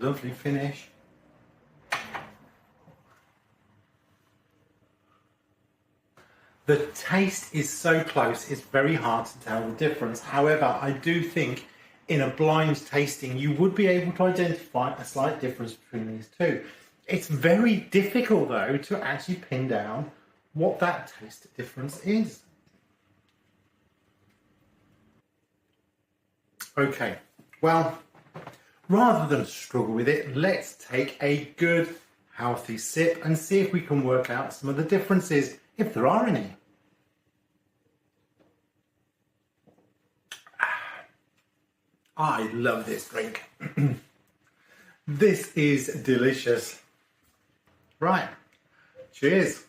Lovely finish. The taste is so close, it's very hard to tell the difference. However, I do think in a blind tasting, you would be able to identify a slight difference between these two. It's very difficult, though, to actually pin down what that taste difference is. Okay, well, rather than struggle with it, let's take a good, healthy sip and see if we can work out some of the differences, if there are any. I love this drink. This is delicious. Right, cheers.